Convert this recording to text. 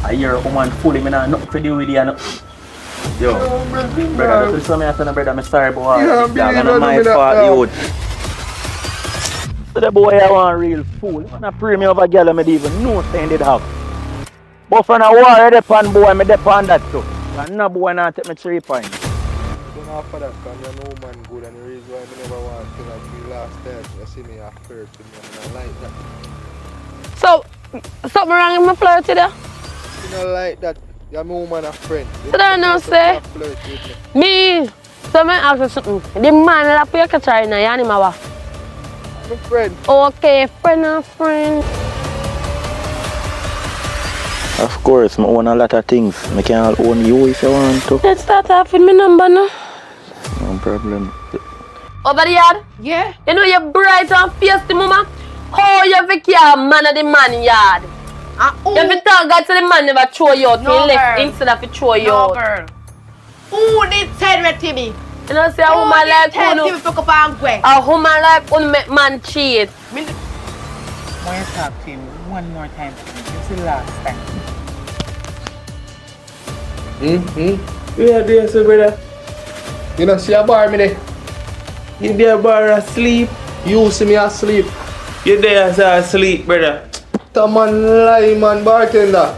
I hear a woman fully, me not nothing to do with you. No. Yo, brother, this is something I said, brother, I'm sorry, boy. Yeah, This dog, believe and it, my me not fault, know. youth. So the boy I want real fool. You wanna pray me over a girl I don't even know saying did have. But from a war, I depend boy, I depend that too. And no boy not take me 3 points. Don't offer that because you know man good and the reason why I never want to like me last time. You see me a flirt with me and I like that. So, something wrong with my flirt today? You know like that. You're my woman a friend. You So don't know, supposed to say. flirt with me. Me, so me ask you something. The man that you can try now, you know what? I'm a friend. Okay, friend and friend. Of course, I own a lot of things. I can own you if you want to. Let's start off with my number now. No problem. Over the yard? Yeah. You know you're bright and fierce, the mama. How you fi care man of the man yard? You fi tell God so the man never throw you out. No, He left girl. instead of to throw you No, out. girl. Who did send me to me? You know say a woman like tell you. me to go and go. A woman like you make man cheat. Me- When you talk to him one more time, this is the last time. Yeah, there, so brother. You know see a bar me there. You there, bar asleep. You see me asleep. You there, so asleep, brother. The man lie man bartender.